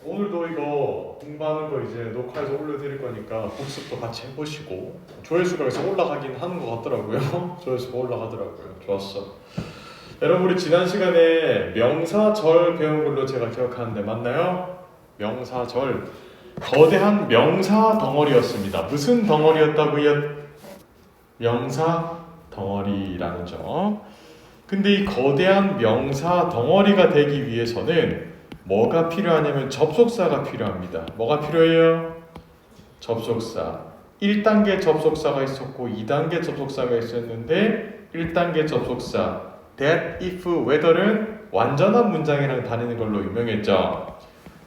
오늘도 이거 공부하는 거 이제 녹화해서 올려드릴 거니까 복습도 같이 해보시고 조회수가 계속 올라가긴 하는 것 같더라고요. 조회수가 올라가더라고요. 좋았어. 여러분 우리 지난 시간에 명사절 배운 걸로 제가 기억하는데 맞나요? 명사절 거대한 명사 덩어리였습니다. 무슨 덩어리였다고요? 명사 덩어리라는 점. 근데 이 거대한 명사 덩어리가 되기 위해서는 뭐가 필요하냐면 접속사가 필요합니다. 뭐가 필요해요? 접속사. 1단계 접속사가 있었고 2단계 접속사가 있었는데 1단계 접속사 that, if, whether는 완전한 문장이랑 다니는 걸로 유명했죠.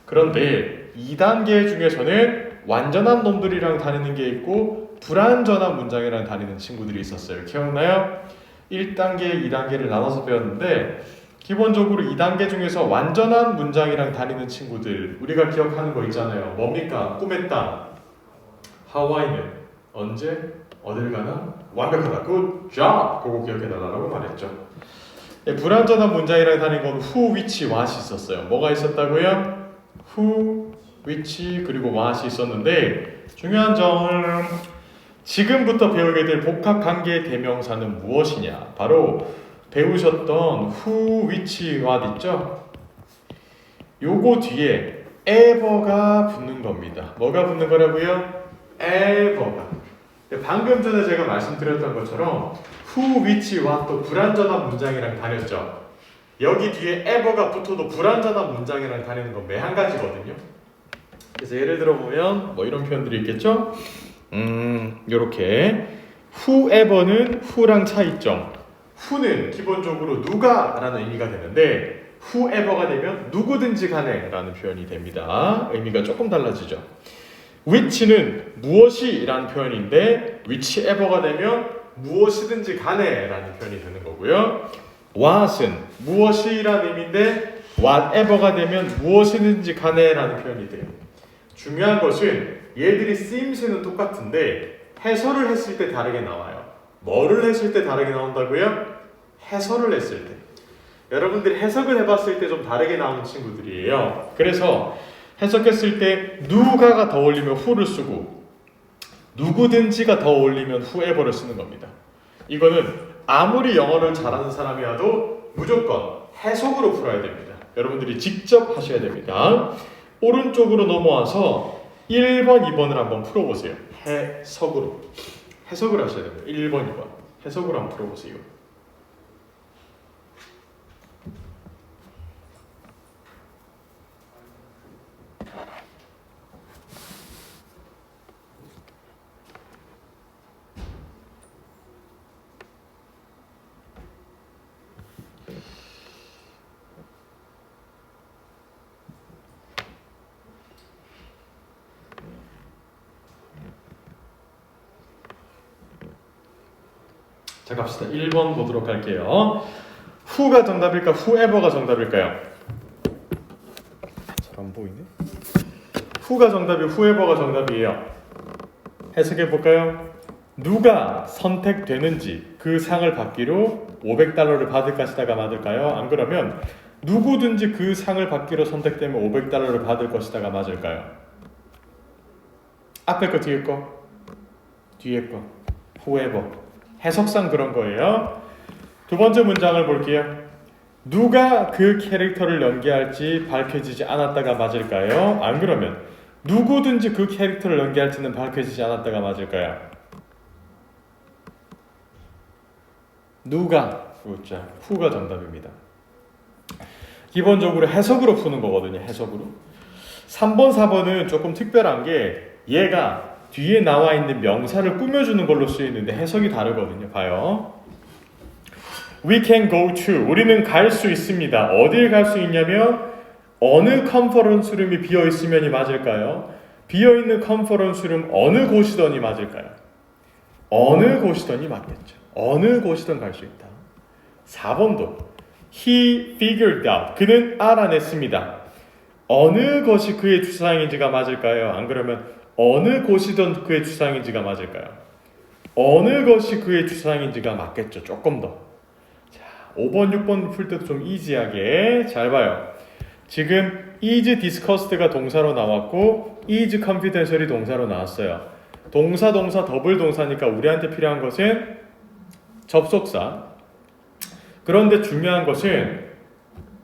그런데 2단계 중에서는 완전한 놈들이랑 다니는 게 있고 불완전한 문장이랑 다니는 친구들이 있었어요. 기억나요? 1단계, 2단계를 나눠서 배웠는데 기본적으로 2단계 중에서 완전한 문장이랑 다니는 친구들 우리가 기억하는 거 있잖아요. 뭡니까? 꿈의 땅. 하와이는 언제? 어딜 가나? 완벽하다. Good job! 그거 기억해달라고 말했죠. 불완전한 문장이랑 다니는 건 who, which, what이 있었어요. 뭐가 있었다고요? who, which, 그리고 what이 있었는데 중요한 점은 지금부터 배우게 될 복합관계 대명사는 무엇이냐? 바로 배우셨던 who, which, what 있죠? 요거 뒤에 ever가 붙는 겁니다. 뭐가 붙는 거라고요? ever가. 방금 전에 제가 말씀드렸던 것처럼 who, which, what도 불완전한 문장이랑 다녔죠. 여기 뒤에 ever가 붙어도 불완전한 문장이랑 다니는 건 매 한 가지거든요. 그래서 예를 들어 보면 뭐 이런 표현들이 있겠죠? 요렇게 whoever는 who랑 차이점. who는 기본적으로 누가라는 의미가 되는데 whoever가 되면 누구든지 간에라는 표현이 됩니다. 의미가 조금 달라지죠. which는 무엇이라는 표현인데 whichever가 되면 무엇이든지 간에라는 표현이 되는 거고요. what은 무엇이라는 의미인데 whatever가 되면 무엇이든지 간에라는 표현이 돼요. 중요한 것은 얘들이 쓰임새는 똑같은데 해설을 했을 때 다르게 나와요. 뭐를 했을 때 다르게 나온다고요? 해설을 했을 때. 여러분들이 해석을 해봤을 때 좀 다르게 나오는 친구들이에요. 그래서 해석했을 때 누가가 더 어울리면 who를 쓰고 누구든지가 더 어울리면 whoever를 쓰는 겁니다. 이거는 아무리 영어를 잘하는 사람이라도 무조건 해석으로 풀어야 됩니다. 여러분들이 직접 하셔야 됩니다. 오른쪽으로 넘어와서 1번, 2번을 한번 풀어보세요. 해석으로. 해석을 하셔야 됩니다. 1번, 2번. 해석으로 한번 풀어보세요. 자, 갑시다. 1번 보도록 할게요. who가 정답일까? whoever가 정답일까요? 잘 안 보이네. who가 정답이고 whoever가 정답이에요. 해석해 볼까요? 누가 선택되는지 그 상을 받기로 500달러를 받을 것이다가 맞을까요? 안 그러면 누구든지 그 상을 받기로 선택되면 500달러를 받을 것이다가 맞을까요? 앞에 거 뒤에 거? 뒤에 거. whoever. 해석상 그런 거예요. 두 번째 문장을 볼게요. 누가 그 캐릭터를 연기할지 밝혀지지 않았다가 맞을까요? 안 그러면 누구든지 그 캐릭터를 연기할지는 밝혀지지 않았다가 맞을까요? 누가, 그렇죠. who가 정답입니다. 기본적으로 해석으로 푸는 거거든요. 해석으로. 3번, 4번은 조금 특별한 게 얘가 뒤에 나와 있는 명사를 꾸며주는 걸로 쓰이는데 해석이 다르거든요. 봐요. We can go to. 우리는 갈 수 있습니다. 어딜 갈 수 있냐면 어느 컨퍼런스 룸이 비어 있으면이 맞을까요? 비어 있는 컨퍼런스 룸 어느 곳이더니 맞을까요? 어느 곳이더니 맞겠죠. 어느 곳이든 갈 수 있다. 4번도 He figured out. 그는 알아냈습니다. 어느 것이 그의 주장인지가 맞을까요? 안 그러면 어느 곳이든 그의 주장인지가 맞을까요? 어느 것이 그의 주장인지가 맞겠죠. 조금 더. 자, 5번, 6번 풀 때도 좀 이지하게 잘 봐요. 지금 is discussed가 동사로 나왔고 is confidential이 동사로 나왔어요. 동사 더블 동사니까 우리한테 필요한 것은 접속사. 그런데 중요한 것은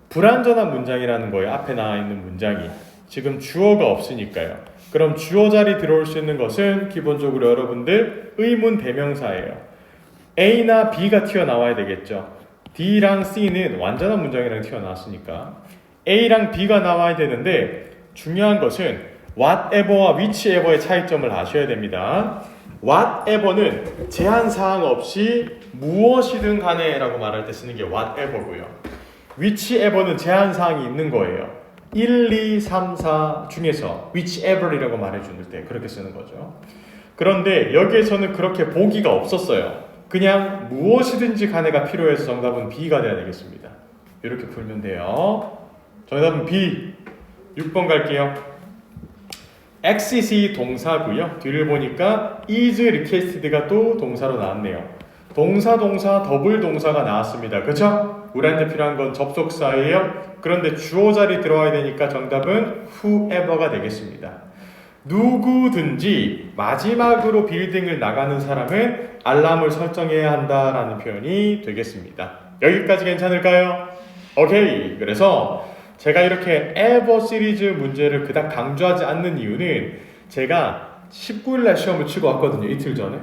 불완전한 문장이라는 거예요. 앞에 나와 있는 문장이. 지금 주어가 없으니까요. 그럼 주어 자리 들어올 수 있는 것은 기본적으로 여러분들 의문 대명사예요. A나 B가 튀어나와야 되겠죠. D랑 C는 완전한 문장이랑 튀어나왔으니까 A랑 B가 나와야 되는데 중요한 것은 whatever와 whichever의 차이점을 아셔야 됩니다. whatever는 제한사항 없이 무엇이든 간에 라고 말할 때 쓰는 게 whatever고요. whichever는 제한사항이 있는 거예요. 1, 2, 3, 4 중에서 whichever이라고 말해주는 때 그렇게 쓰는 거죠. 그런데 여기에서는 그렇게 보기가 없었어요. 그냥 무엇이든지 간에가 필요해서 정답은 B가 돼야 되겠습니다. 이렇게 풀면 돼요. 정답은 B. 6번 갈게요. exit이 동사고요. 뒤를 보니까 is requested가 또 동사로 나왔네요. 동사 더블 동사가 나왔습니다. 그렇죠? 우리한테 필요한 건 접속사예요. 그런데 주어 자리 들어와야 되니까 정답은 whoever가 되겠습니다. 누구든지 마지막으로 빌딩을 나가는 사람은 알람을 설정해야 한다라는 표현이 되겠습니다. 여기까지 괜찮을까요? 오케이. 그래서 제가 이렇게 ever 시리즈 문제를 그닥 강조하지 않는 이유는 제가 19일날 시험을 치고 왔거든요. 이틀 전에.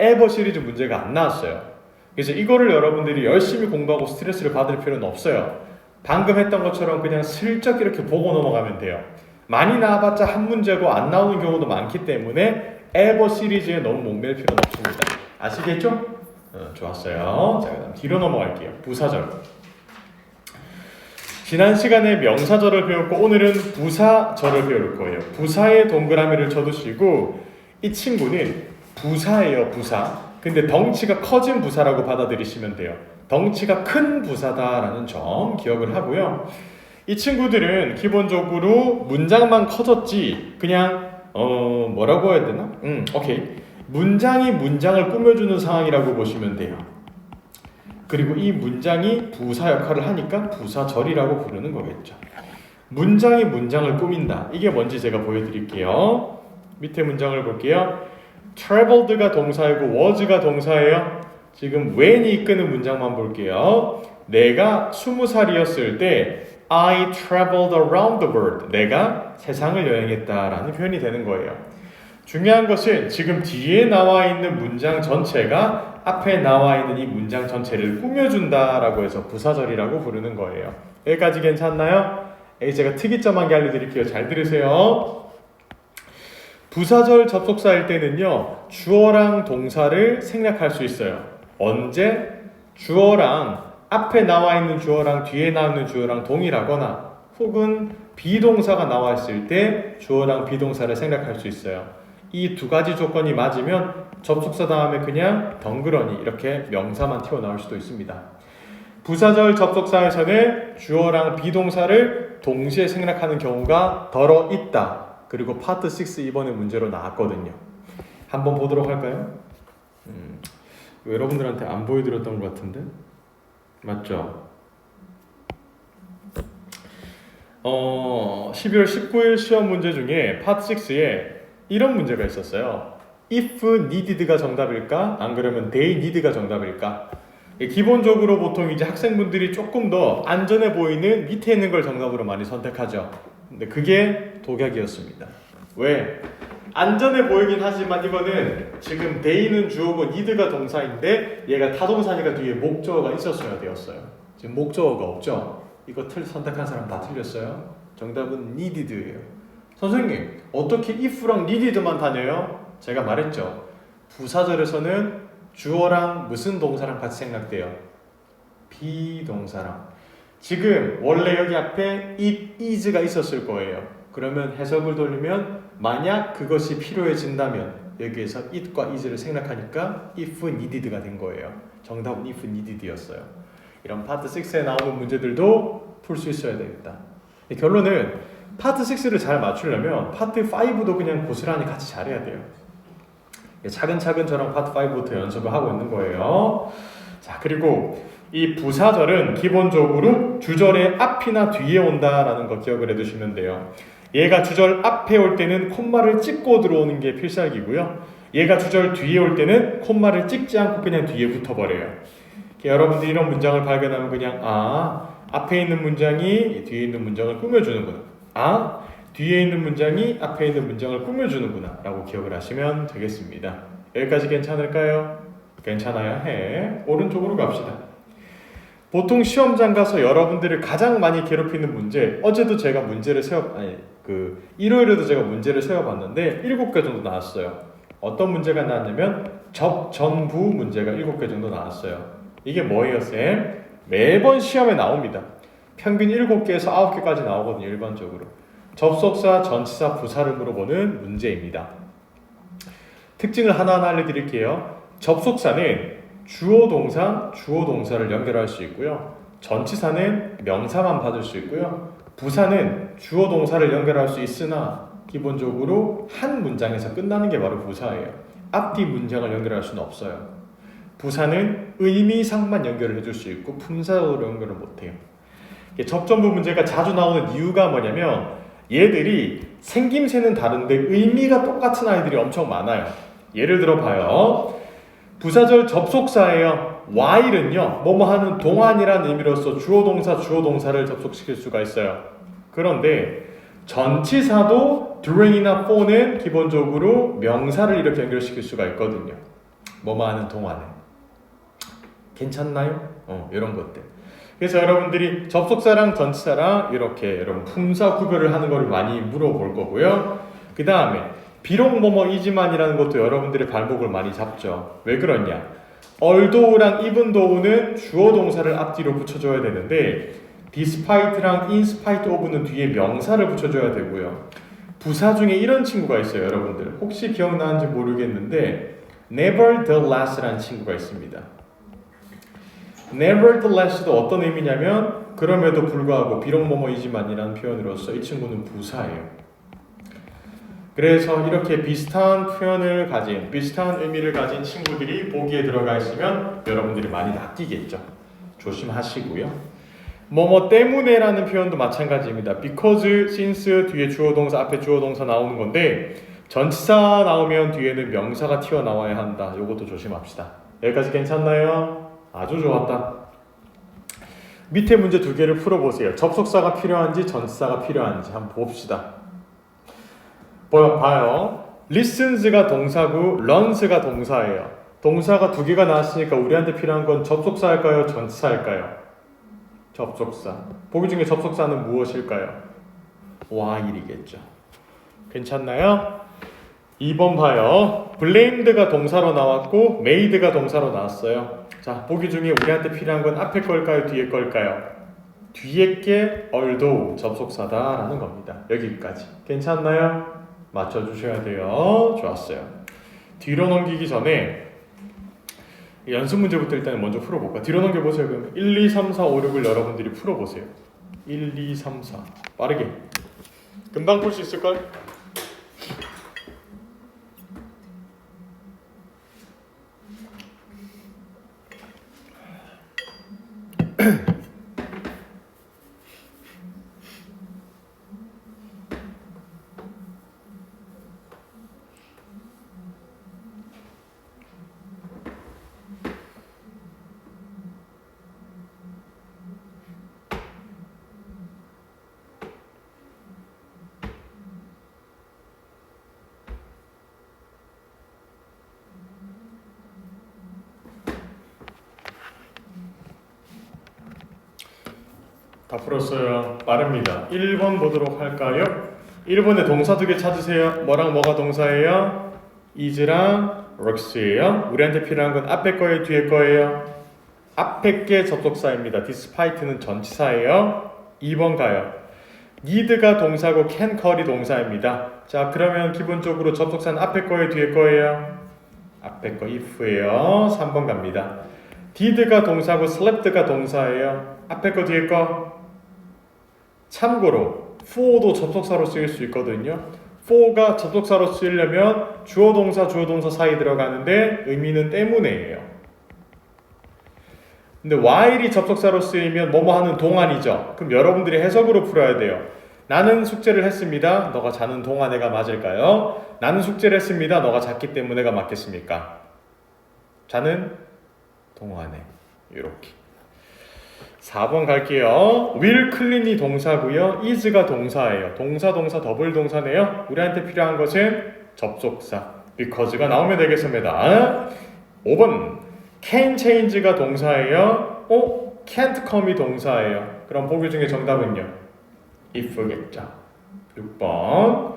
ever 시리즈 문제가 안 나왔어요. 그래서 이거를 여러분들이 열심히 공부하고 스트레스를 받을 필요는 없어요. 방금 했던 것처럼 그냥 슬쩍 이렇게 보고 넘어가면 돼요. 많이 나와봤자 한 문제고 안 나오는 경우도 많기 때문에 ever 시리즈에 너무 목맬 필요는 없습니다. 아시겠죠? 좋았어요. 자, 그다음 뒤로 넘어갈게요. 부사절. 지난 시간에 명사절을 배웠고 오늘은 부사절을 배울 거예요. 부사의 동그라미를 쳐두시고 이 친구는 부사예요. 부사. 근데 덩치가 커진 부사라고 받아들이시면 돼요. 덩치가 큰 부사다라는 점 기억을 하고요. 이 친구들은 기본적으로 문장만 커졌지 그냥 뭐라고 해야 되나? 오케이. 문장이 문장을 꾸며주는 상황이라고 보시면 돼요. 그리고 이 문장이 부사 역할을 하니까 부사절이라고 부르는 거겠죠. 문장이 문장을 꾸민다. 이게 뭔지 제가 보여드릴게요. 밑에 문장을 볼게요. traveled가 동사이고 was가 동사예요. 지금 when이 이끄는 문장만 볼게요. 내가 20살이었을 때 I traveled around the world. 내가 세상을 여행했다라는 표현이 되는 거예요. 중요한 것은 지금 뒤에 나와 있는 문장 전체가 앞에 나와 있는 이 문장 전체를 꾸며준다라고 해서 부사절이라고 부르는 거예요. 여기까지 괜찮나요? 제가 특이점 한 개 알려드릴게요. 잘 들으세요. 부사절 접속사일 때는요. 주어랑 동사를 생략할 수 있어요. 언제? 주어랑 앞에 나와 있는 주어랑 뒤에 나와 있는 주어랑 동일하거나 혹은 비동사가 나와 있을 때 주어랑 비동사를 생략할 수 있어요. 이 두 가지 조건이 맞으면 접속사 다음에 그냥 덩그러니 이렇게 명사만 튀어나올 수도 있습니다. 부사절 접속사에서는 주어랑 비동사를 동시에 생략하는 경우가 더러 있다. 그리고 파트 6 이번에 문제로 나왔거든요. 한번 보도록 할까요? 여러분들한테 안 보여드렸던 것 같은데? 맞죠? 12월 19일 시험 문제 중에 파트 6에 이런 문제가 있었어요. if needed가 정답일까? 안 그러면 they need가 정답일까? 기본적으로 보통 이제 학생분들이 조금 더 안전해 보이는 밑에 있는 걸 정답으로 많이 선택하죠. 근데 그게 독약이었습니다. 왜? 안전해 보이긴 하지만 이거는 지금 they는 주어고 need가 동사인데 얘가 타동사니까 뒤에 목적어가 있었어야 되었어요. 지금 목적어가 없죠? 이거 선택한 사람 다 틀렸어요. 정답은 needed예요. 선생님, 어떻게 if랑 needed만 다녀요? 제가 말했죠. 부사절에서는 주어랑 무슨 동사랑 같이 생략돼요? 비동사랑. 지금 원래 여기 앞에 it is가 있었을 거예요. 그러면 해석을 돌리면 만약 그것이 필요해진다면 여기에서 it과 is를 생략하니까 if needed가 된 거예요. 정답은 if needed였어요. 이런 파트 6에 나오는 문제들도 풀 수 있어야 되겠다. 결론은 파트 6를 잘 맞추려면 파트 5도 그냥 고스란히 같이 잘해야 돼요. 차근차근 저랑 파트 5부터 연습을 하고 있는 거예요. 자, 그리고 이 부사절은 기본적으로 주절의 앞이나 뒤에 온다라는 거 기억을 해두시면 돼요. 얘가 주절 앞에 올 때는 콤마를 찍고 들어오는 게 필살기고요. 얘가 주절 뒤에 올 때는 콤마를 찍지 않고 그냥 뒤에 붙어버려요. 여러분들이 이런 문장을 발견하면 그냥 앞에 있는 문장이 뒤에 있는 문장을 꾸며주는구나. 뒤에 있는 문장이 앞에 있는 문장을 꾸며주는구나 라고 기억을 하시면 되겠습니다. 여기까지 괜찮을까요? 괜찮아야 해. 오른쪽으로 갑시다. 보통 시험장 가서 여러분들을 가장 많이 괴롭히는 문제, 어제도 제가 문제를 일요일에도 제가 문제를 세워봤는데 7개 정도 나왔어요. 어떤 문제가 나왔냐면 접전부 문제가 7개 정도 나왔어요. 이게 뭐예요, 쌤? 매번 시험에 나옵니다. 평균 7개에서 9개까지 나오거든요, 일반적으로. 접속사, 전치사, 부사를 물어보는 문제입니다. 특징을 하나하나 알려드릴게요. 접속사는 주어, 동사, 주어, 동사를 연결할 수 있고요. 전치사는 명사만 받을 수 있고요. 부사는 주어, 동사를 연결할 수 있으나 기본적으로 한 문장에서 끝나는 게 바로 부사예요. 앞뒤 문장을 연결할 수는 없어요. 부사는 의미상만 연결을 해줄 수 있고 품사로 연결을 못해요. 접전부 문제가 자주 나오는 이유가 뭐냐면 얘들이 생김새는 다른데 의미가 똑같은 아이들이 엄청 많아요. 예를 들어 봐요. 부사절 접속사예요. while은요, 뭐뭐 하는 동안이라는 의미로서 주어 동사, 주어 동사를 접속시킬 수가 있어요. 그런데 전치사도 during이나 for는 기본적으로 명사를 이렇게 연결시킬 수가 있거든요. 뭐뭐 하는 동안에. 괜찮나요? 이런 것들. 그래서 여러분들이 접속사랑 전치사랑 이렇게 여러분 품사 구별을 하는 걸 많이 물어볼 거고요. 그 다음에 비록 뭐뭐이지만이라는 것도 여러분들의 발목을 많이 잡죠. 왜 그러냐? although랑 eventhough는 주어 동사를 앞뒤로 붙여줘야 되는데 despite랑 in spite of는 뒤에 명사를 붙여줘야 되고요. 부사 중에 이런 친구가 있어요, 여러분들. 혹시 기억나는지 모르겠는데 nevertheless라는 친구가 있습니다. nevertheless도 어떤 의미냐면 그럼에도 불구하고 비록 뭐뭐이지만이라는 표현으로서 이 친구는 부사예요. 그래서 이렇게 비슷한 표현을 가진, 비슷한 의미를 가진 친구들이 보기에 들어가 있으면 여러분들이 많이 낚이겠죠. 조심하시고요. 뭐뭐 때문에라는 표현도 마찬가지입니다. because, since 뒤에 주어 동사, 앞에 주어 동사 나오는 건데 전치사 나오면 뒤에는 명사가 튀어나와야 한다. 요것도 조심합시다. 여기까지 괜찮나요? 아주 좋았다. 밑에 문제 2개를 풀어보세요. 접속사가 필요한지 전치사가 필요한지 한번 봅시다. 봐요. listens가 동사고 learns가 동사예요. 동사가 2개가 나왔으니까 우리한테 필요한 건 접속사일까요? 전치사일까요? 접속사. 보기 중에 접속사는 무엇일까요? while이겠죠. 괜찮나요? 2번 봐요. blamed가 동사로 나왔고 made가 동사로 나왔어요. 자, 보기 중에 우리한테 필요한 건 앞에 걸까요? 뒤에 걸까요? 뒤에 게 although 접속사다라는 겁니다. 여기까지. 괜찮나요? 맞춰주셔야 돼요. 좋았어요. 뒤로 넘기기 전에 연습 문제부터 일단 먼저 풀어볼까? 뒤로 넘겨보세요. 그럼 1, 2, 3, 4, 5, 6을 여러분들이 풀어보세요. 1, 2, 3, 4 빠르게. 금방 풀 수 있을걸? 다 풀었어요. 빠릅니다. 1번 보도록 할까요? 1번에 동사 2개 찾으세요. 뭐랑 뭐가 동사예요? is랑 works예요. 우리한테 필요한 건 앞에 거예요? 뒤에 거예요? 앞에 게 접속사입니다. despite는 전치사예요. 2번 가요. need가 동사고 can, call이 동사입니다. 자, 그러면 기본적으로 접속사는 앞에 거예요? 뒤에 거예요? 앞에 거 if예요. 3번 갑니다. did가 동사고 slept가 동사예요. 앞에 거 뒤에 거? 참고로 for도 접속사로 쓰일 수 있거든요. for가 접속사로 쓰이려면 주어 동사 사이 들어가는데 의미는 때문에예요. 근데 while이 접속사로 쓰이면 뭐뭐 하는 동안이죠. 그럼 여러분들이 해석으로 풀어야 돼요. 나는 숙제를 했습니다. 너가 자는 동안에가 맞을까요? 나는 숙제를 했습니다. 너가 잤기 때문에가 맞겠습니까? 자는 동안에. 이렇게. 4번 갈게요. will clean이 동사고요. is가 동사예요. 동사 더블 동사네요. 우리한테 필요한 것은 접속사 because가 나오면 되겠습니다. 5번 can change가 동사예요. can't come이 동사예요. 그럼 보기 중에 정답은요? if겠죠. 6번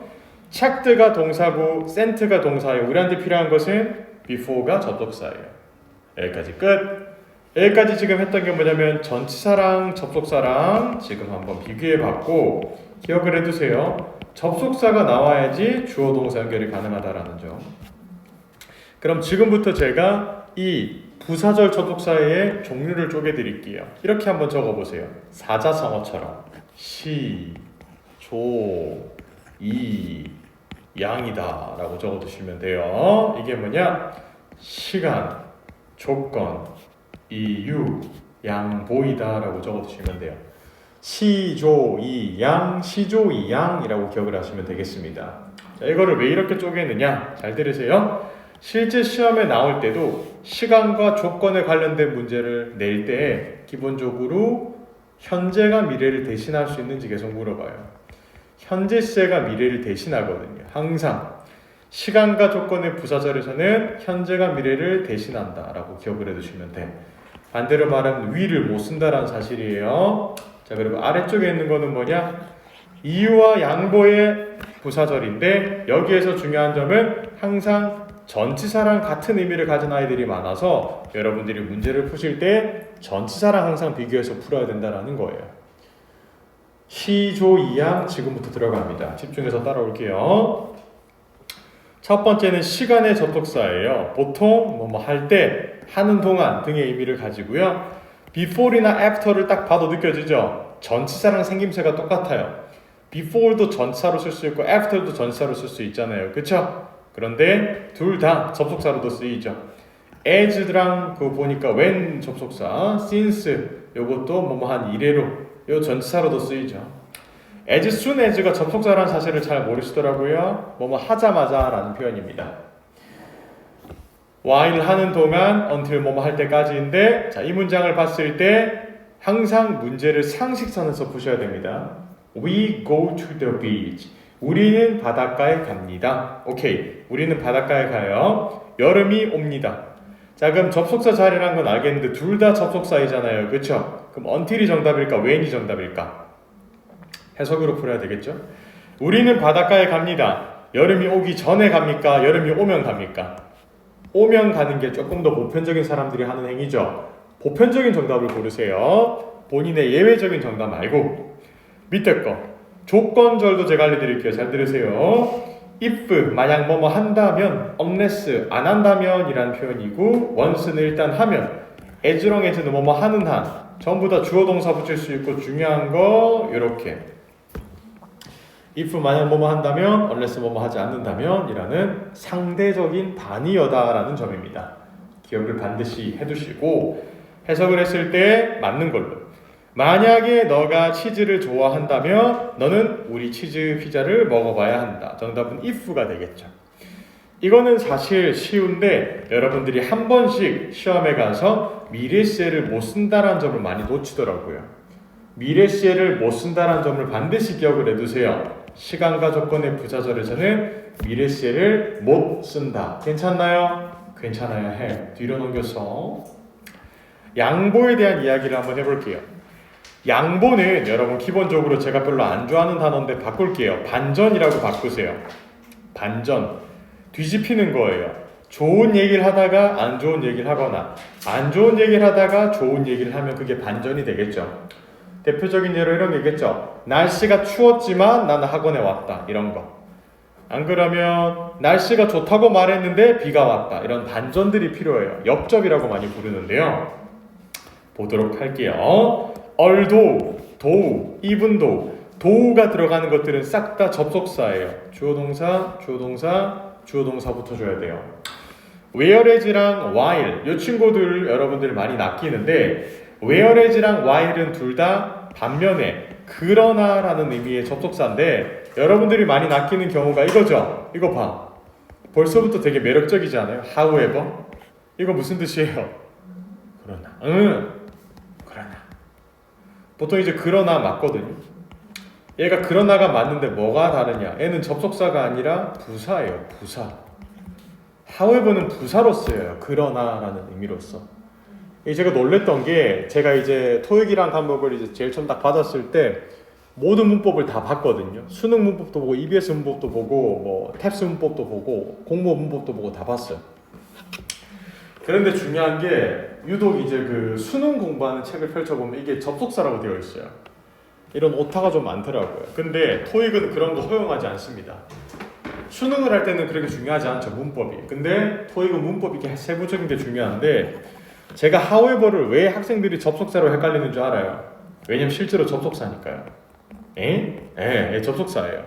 checked가 동사고 sent가 동사예요. 우리한테 필요한 것은 before가 접속사예요. 여기까지 끝. 여기까지 지금 했던 게 뭐냐면 전치사랑 접속사랑 지금 한번 비교해봤고 기억을 해두세요. 접속사가 나와야지 주어 동사 연결이 가능하다라는 점. 그럼 지금부터 제가 이 부사절 접속사의 종류를 쪼개드릴게요. 이렇게 한번 적어보세요. 사자성어처럼 시, 조, 이, 양이다 라고 적어두시면 돼요. 이게 뭐냐? 시간, 조건, 이유, 양, 보이다 라고 적어두시면 돼요. 시조, 이, 양, 시조, 이, 양이라고 기억을 하시면 되겠습니다. 자, 이거를 왜 이렇게 쪼개느냐? 잘 들으세요. 실제 시험에 나올 때도 시간과 조건에 관련된 문제를 낼 때 기본적으로 현재가 미래를 대신할 수 있는지 계속 물어봐요. 현재 시제가 미래를 대신하거든요. 항상 시간과 조건의 부사절에서는 현재가 미래를 대신한다 라고 기억을 해두시면 돼. 반대로 말하면 will을 못 쓴다라는 사실이에요. 자, 그리고 아래쪽에 있는 거는 뭐냐? 이유와 양보의 부사절인데 여기에서 중요한 점은 항상 전치사랑 같은 의미를 가진 아이들이 많아서 여러분들이 문제를 푸실 때 전치사랑 항상 비교해서 풀어야 된다는 거예요. 시조 이양 지금부터 들어갑니다. 집중해서 따라올게요. 첫 번째는 시간의 접속사예요. 보통 뭐뭐 할 때, 하는 동안 등의 의미를 가지고요. before이나 after를 딱 봐도 느껴지죠? 전치사랑 생김새가 똑같아요. before도 전치사로 쓸 수 있고 after도 전치사로 쓸 수 있잖아요. 그쵸? 그런데 둘 다 접속사로도 쓰이죠. as랑 그거 보니까 when 접속사, since 요것도 뭐뭐 한 이래로 요 전치사로도 쓰이죠. as soon as가 접속사라는 사실을 잘 모르시더라고요. 뭐뭐 하자마자 라는 표현입니다. while 하는 동안 until 뭐뭐 할 때까지인데 자, 이 문장을 봤을 때 항상 문제를 상식선에서 푸셔야 됩니다. We go to the beach. 우리는 바닷가에 갑니다. 오케이. 우리는 바닷가에 가요. 여름이 옵니다. 자, 그럼 접속사 자리란 건 알겠는데 둘 다 접속사이잖아요. 그쵸? 그럼 until이 정답일까? when이 정답일까? 해석으로 풀어야 되겠죠? 우리는 바닷가에 갑니다. 여름이 오기 전에 갑니까? 여름이 오면 갑니까? 오면 가는 게 조금 더 보편적인 사람들이 하는 행위죠. 보편적인 정답을 고르세요. 본인의 예외적인 정답 말고. 밑에 거 조건절도 제가 알려드릴게요. 잘 들으세요. if 만약 뭐뭐 한다면, unless 안 한다면 이란 표현이고, once는 일단 하면, as long as는 뭐뭐 하는 한 전부 다 주어 동사 붙일 수 있고 중요한 거 이렇게 if 만약 뭐뭐 한다면, unless 뭐뭐 하지 않는다면 이라는 상대적인 반의어다라는 점입니다. 기억을 반드시 해두시고 해석을 했을 때 맞는 걸로 만약에 너가 치즈를 좋아한다면 너는 우리 치즈 피자를 먹어봐야 한다. 정답은 if가 되겠죠. 이거는 사실 쉬운데 여러분들이 한 번씩 시험에 가서 미래 시제를 못 쓴다는 점을 많이 놓치더라고요. 미래 시제를 못 쓴다는 점을 반드시 기억을 해두세요. 시간과 조건의 부사절에서는 미래 시제를 못 쓴다. 괜찮나요? 괜찮아야 해. 뒤로 넘겨서 양보에 대한 이야기를 한번 해볼게요. 양보는 여러분 기본적으로 제가 별로 안 좋아하는 단어인데 바꿀게요. 반전이라고 바꾸세요. 반전. 뒤집히는 거예요. 좋은 얘기를 하다가 안 좋은 얘기를 하거나 안 좋은 얘기를 하다가 좋은 얘기를 하면 그게 반전이 되겠죠. 대표적인 예로 이런 게 있겠죠. 날씨가 추웠지만 나는 학원에 왔다. 이런 거. 안 그러면 날씨가 좋다고 말했는데 비가 왔다. 이런 반전들이 필요해요. 역접이라고 많이 부르는데요. 보도록 할게요. although, though, even though, though가 들어가는 것들은 싹 다 접속사예요. 주어 동사, 주어 동사, 주어 동사 붙어줘야 돼요. whereas랑 while 이 친구들 여러분들 많이 낚이는데 whereas랑 while은 둘 다 반면에 그러나라는 의미의 접속사인데 여러분들이 많이 낚이는 경우가 이거죠. 이거 봐. 벌써부터 되게 매력적이지 않아요? however. 이거 무슨 뜻이에요? 그러나. 그러나. 보통 이제 그러나 맞거든요. 얘가 그러나가 맞는데 뭐가 다르냐? 얘는 접속사가 아니라 부사예요. 부사. however는 부사로 쓰여요. 그러나라는 의미로서. 제가 놀랬던 게 제가 이제 토익이란 과목을 이제 제일 처음 딱 받았을 때 모든 문법을 다 봤거든요. 수능 문법도 보고 EBS 문법도 보고 뭐 탭스 문법도 보고 공모 문법도 보고 다 봤어요. 그런데 중요한 게 유독 이제 그 수능 공부하는 책을 펼쳐보면 이게 접속사라고 되어 있어요. 이런 오타가 좀 많더라고요. 근데 토익은 그런 거 허용하지 않습니다. 수능을 할 때는 그렇게 중요하지 않죠, 문법이. 근데 토익은 문법이 이렇게 세부적인 게 중요한데 제가 however를 왜 학생들이 접속사로 헷갈리는 줄 알아요? 왜냐면 실제로 접속사니까요. 접속사예요.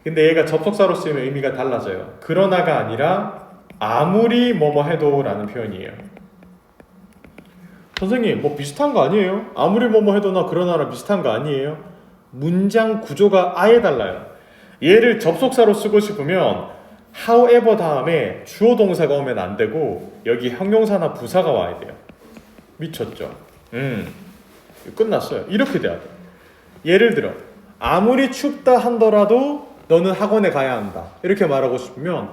근데 얘가 접속사로 쓰이면 의미가 달라져요. 그러나가 아니라 아무리 뭐뭐 해도 라는 표현이에요. 선생님 뭐 비슷한 거 아니에요? 아무리 뭐뭐 해도나 그러나랑 비슷한 거 아니에요? 문장 구조가 아예 달라요. 얘를 접속사로 쓰고 싶으면 however 다음에 주어 동사가 오면 안 되고 여기 형용사나 부사가 와야 돼요. 미쳤죠? 끝났어요. 이렇게 돼야 돼. 예를 들어 아무리 춥다 한더라도 너는 학원에 가야 한다. 이렇게 말하고 싶으면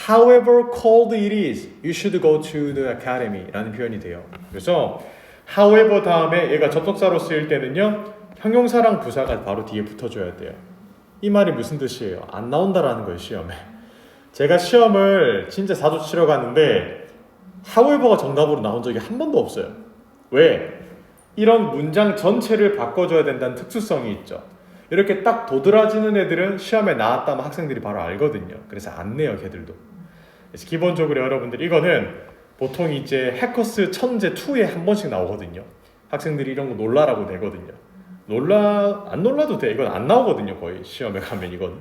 however cold it is, you should go to the academy 라는 표현이 돼요. 그래서 however 다음에 얘가 접속사로 쓰일 때는요 형용사랑 부사가 바로 뒤에 붙어줘야 돼요. 이 말이 무슨 뜻이에요? 안 나온다라는 거예요, 시험에. 제가 시험을 진짜 자주 치러 갔는데 however가 정답으로 나온 적이 한 번도 없어요. 왜? 이런 문장 전체를 바꿔줘야 된다는 특수성이 있죠. 이렇게 딱 도드라지는 애들은 시험에 나왔다면 학생들이 바로 알거든요. 그래서 안 내요, 걔들도. 그래서 기본적으로 여러분들 이거는 보통 이제 해커스 천재 2에 한 번씩 나오거든요. 학생들이 이런 거 놀라라고 내거든요. 안 놀라도 돼. 이건 안 나오거든요, 거의 시험에 가면. 이건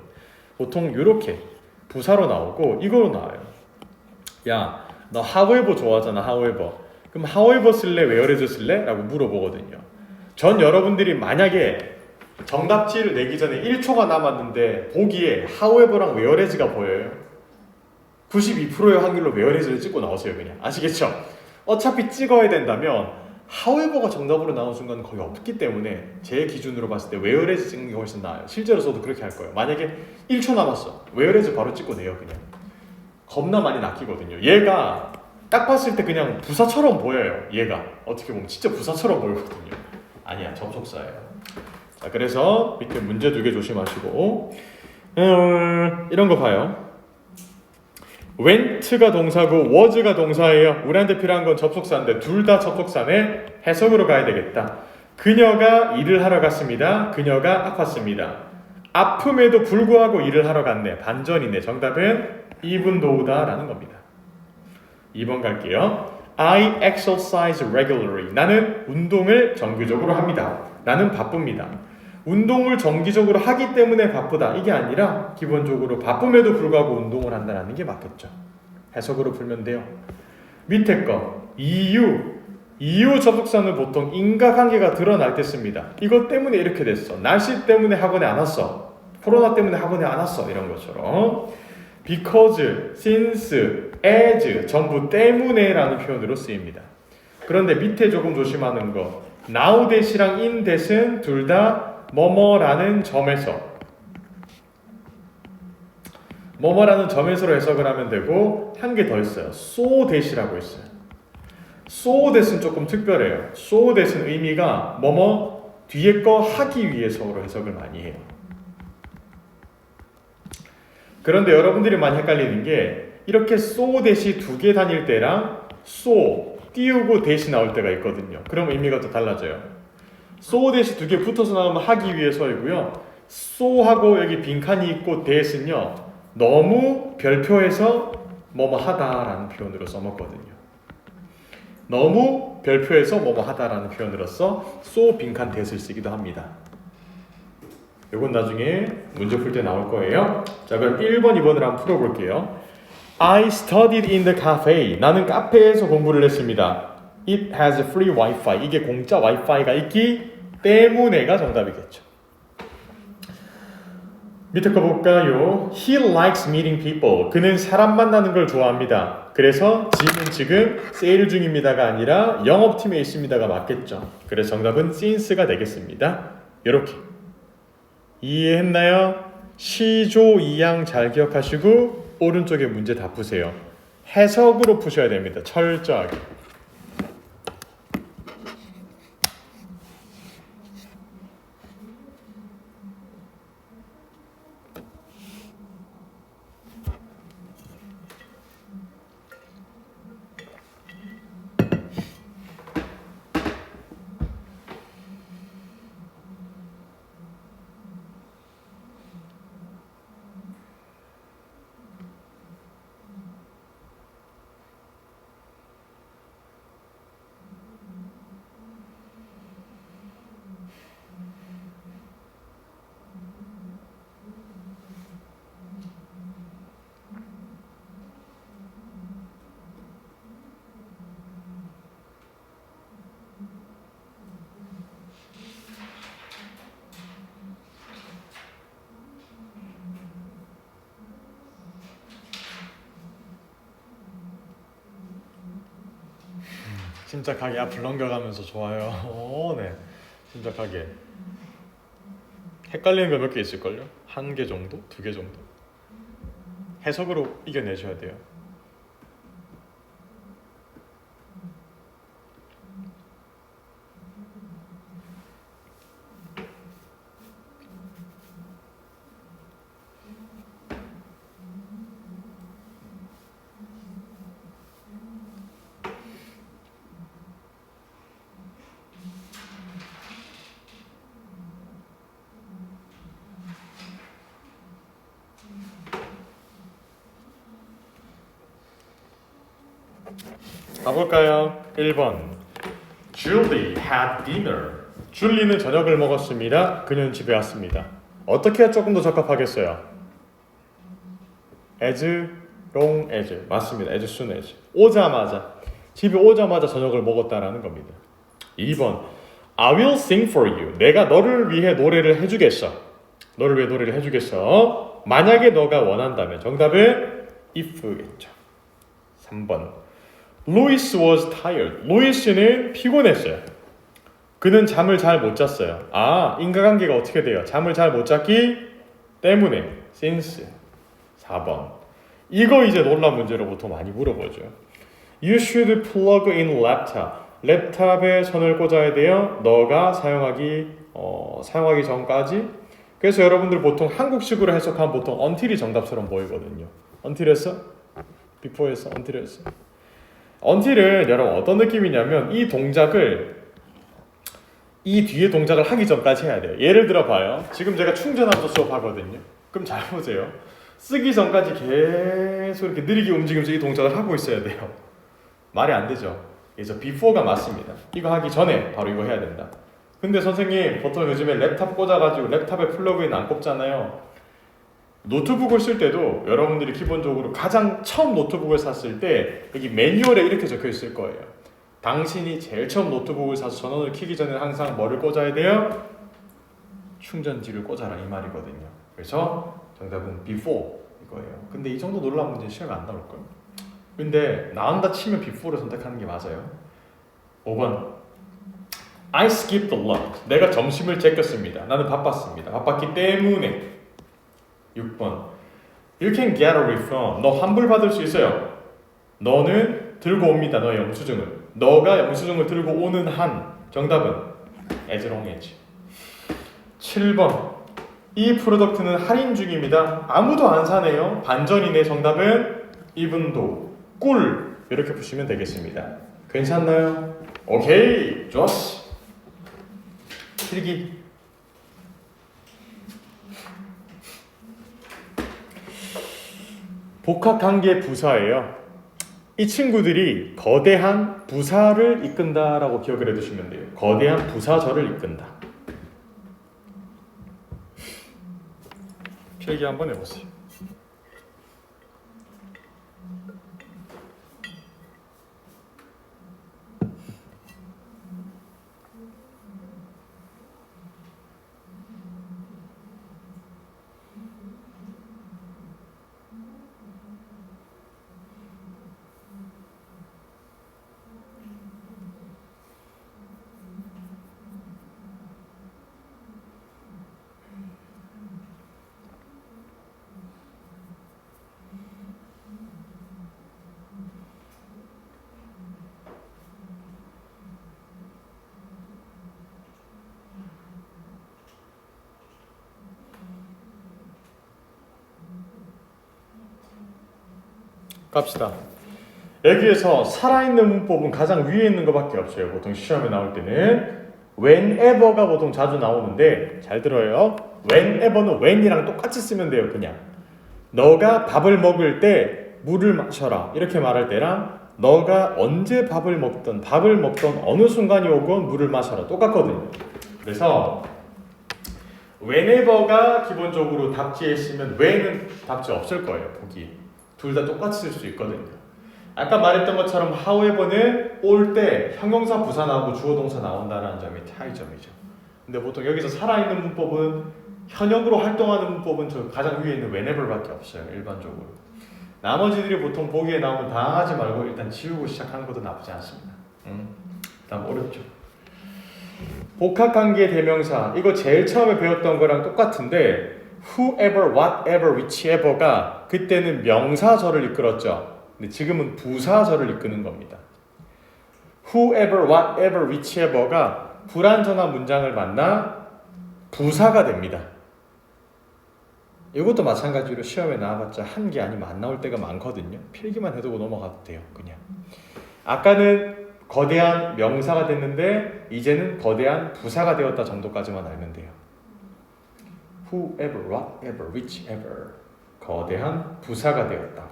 보통 이렇게 부사로 나오고 이거로 나와요. 야, 너 however 좋아하잖아, however. 그럼 however 쓸래, whereas 쓸래? 라고 물어보거든요. 전 여러분들이 만약에 정답지를 내기 전에 1초가 남았는데 보기에 however랑 whereas가 보여요. 92%의 확률로 whereas를 찍고 나오세요, 그냥. 아시겠죠? 어차피 찍어야 된다면 however가 정답으로 나온 순간은 거의 없기 때문에 제 기준으로 봤을 때 whereas 찍는 게 훨씬 나아요. 실제로 저도 그렇게 할 거예요. 만약에 1초 남았어. whereas 바로 찍고 내요, 그냥. 겁나 많이 낚이거든요. 얘가 딱 봤을 때 그냥 부사처럼 보여요. 얘가 어떻게 보면 진짜 부사처럼 보이거든요. 아니야, 접속사예요. 자, 그래서 밑에 문제 2개 조심하시고 이런 거 봐요. went가 동사고 was가 동사예요. 우리한테 필요한 건 접속사인데 둘 다 접속사네. 해석으로 가야 되겠다. 그녀가 일을 하러 갔습니다. 그녀가 아팠습니다. 아픔에도 불구하고 일을 하러 갔네. 반전이네. 정답은 even though다 라는 겁니다. 2번 갈게요. I exercise regularly. 나는 운동을 정기적으로 합니다. 나는 바쁩니다. 운동을 정기적으로 하기 때문에 바쁘다. 이게 아니라 기본적으로 바쁨에도 불구하고 운동을 한다는 게 맞겠죠. 해석으로 풀면 돼요. 밑에 거 이유 접속사는 보통 인과관계가 드러날 때 씁니다. 이것 때문에 이렇게 됐어. 날씨 때문에 학원에 안 왔어. 코로나 때문에 학원에 안 왔어. 이런 것처럼 because, since, as 전부 때문에 라는 표현으로 쓰입니다. 그런데 밑에 조금 조심하는 거 now that이랑 in that은 둘 다 뭐뭐라는 점에서 해석을 하면 되고 한 개 더 있어요. so that이라고 있어요. so that은 조금 특별해요. so that은 의미가 뭐뭐 뒤에 거 하기 위해서로 해석을 많이 해요. 그런데 여러분들이 많이 헷갈리는 게 이렇게 so that이 두 개 다닐 때랑 so 띄우고 that이 나올 때가 있거든요. 그럼 의미가 또 달라져요. so that이 두 개 붙어서 나오면 하기 위해서이고요. so하고 여기 빈칸이 있고 that은요. 너무 별표해서 뭐뭐 하다라는 표현으로 써먹거든요. 너무 별표해서 뭐뭐 하다라는 표현으로서 so 빈칸 that을 쓰기도 합니다. 이건 나중에 문제 풀 때 나올 거예요. 자, 그럼 1번, 2번을 한번 풀어볼게요. I studied in the cafe. 나는 카페에서 공부를 했습니다. It has free Wi-Fi. 이게 공짜 와이파이가 있기 때문에가 정답이겠죠. 밑에 거 볼까요? He likes meeting people. 그는 사람 만나는 걸 좋아합니다. 그래서 지는 지금 세일 중입니다가 아니라 영업팀에 있습니다가 맞겠죠. 그래서 정답은 since가 되겠습니다. 이렇게 이해했나요? 시조 이양 잘 기억하시고 오른쪽에 문제 다 푸세요. 해석으로 푸셔야 됩니다. 철저하게. 침착하게 앞을 넘겨가면서 좋아요. 네. 침착하게. 헷갈리는 거 몇 개 있을걸요? 한 개 정도? 두 개 정도? 해석으로 이겨내셔야 돼요. 가볼까요? 1번 Julie had dinner. 줄리는 저녁을 먹었습니다. 그녀는 집에 왔습니다. 어떻게 조금 더 적합하겠어요? As long as. 맞습니다. As soon as. 오자마자. 집에 오자마자 저녁을 먹었다라는 겁니다. 2번 I will sing for you. 내가 너를 위해 노래를 해주겠어. 너를 위해 노래를 해주겠어. 만약에 너가 원한다면. 정답은 if겠죠. 3번 Louis was tired. 루이스는 피곤했어요. 그는 잠을 잘 못 잤어요. 아, 인과관계가 어떻게 돼요? 잠을 잘 못 잤기 때문에 since. 4번 이거 이제 논란 문제로 보통 많이 물어보죠. You should plug in laptop. 랩탑에 선을 꽂아야 돼요. 너가 사용하기 전까지. 그래서 여러분들 보통 한국식으로 해석하면 보통 until이 정답처럼 보이거든요. until 했어? before 했어? until 했어? until은 여러분 어떤 느낌이냐면 이 뒤에 동작을 하기 전까지 해야 돼요. 예를 들어 봐요. 지금 제가 충전하면서 수업하거든요. 그럼 잘 보세요. 쓰기 전까지 계속 이렇게 느리게 움직이면서 이 동작을 하고 있어야 돼요. 말이 안 되죠. 그래서 before가 맞습니다. 이거 하기 전에 바로 이거 해야 된다. 근데 선생님 보통 요즘에 랩탑 꽂아가지고 랩탑에 플러그인 안 꼽잖아요. 노트북을 쓸 때도 여러분들이 기본적으로 가장 처음 노트북을 샀을 때 여기 매뉴얼에 이렇게 적혀 있을 거예요. 당신이 제일 처음 노트북을 사서 전원을 켜기 전에 항상 뭐를 꽂아야 돼요? 충전지를 꽂아라 이 말이거든요. 그래서 정답은 before 이거예요. 근데 이 정도 논란 문제 시험에 안 나올까요? 근데 나온다 치면 before를 선택하는 게 맞아요. 5번 I skipped lunch. 내가 점심을 제꼈습니다. 나는 바빴습니다. 바빴기 때문에. 6번 You can get a refund. 너 환불 받을 수 있어요. 너는 들고 옵니다. 너의 영수증을. 너가 영수증을 들고 오는 한. 정답은 as long as. 7번 이 프로덕트는 할인 중입니다. 아무도 안 사네요. 반전이네. 정답은 even though. 꿀. 이렇게 푸시면 되겠습니다. 괜찮나요? 오케이. 좋았어. 필기. 복합관계 부사예요. 이 친구들이 거대한 부사를 이끈다라고 기억을 해두시면 돼요. 거대한 부사절을 이끈다. 필기 한번 해보세요. 갑시다. 여기에서 살아있는 문법은 가장 위에 있는 것밖에 없어요. 보통 시험에 나올 때는 whenever가 보통 자주 나오는데 잘 들어요. whenever는 when이랑 똑같이 쓰면 돼요. 그냥 너가 밥을 먹을 때 물을 마셔라 이렇게 말할 때랑 너가 언제 밥을 먹던 어느 순간이 오건 물을 마셔라 똑같거든요. 그래서 whenever가 기본적으로 답지에 있으면 when은 답지 없을 거예요. 보기 둘 다 똑같이 쓸 수 있거든요. 아까 말했던 것처럼 however는 올 때 형용사 부사 나오고 주어 동사 나온다는 점이 차이점이죠. 근데 보통 여기서 살아있는 문법은 현역으로 활동하는 문법은 저 가장 위에 있는 whenever밖에 없어요. 일반적으로. 나머지들이 보통 보기에 나오면 당하지 말고 일단 지우고 시작하는 것도 나쁘지 않습니다. 다음 어렵죠. 복합관계 대명사 이거 제일 처음에 배웠던 거랑 똑같은데 whoever, whatever, whichever가 그때는 명사절을 이끌었죠. 근데 지금은 부사절을 이끄는 겁니다. whoever, whatever, whichever가 불완전한 문장을 만나 부사가 됩니다. 이것도 마찬가지로 시험에 나와봤자 한 개 아니면 안 나올 때가 많거든요. 필기만 해두고 넘어가도 돼요. 그냥 아까는 거대한 명사가 됐는데 이제는 거대한 부사가 되었다 정도까지만 알면 돼요. whoever, whatever, whichever 거대한 부사가 되었다.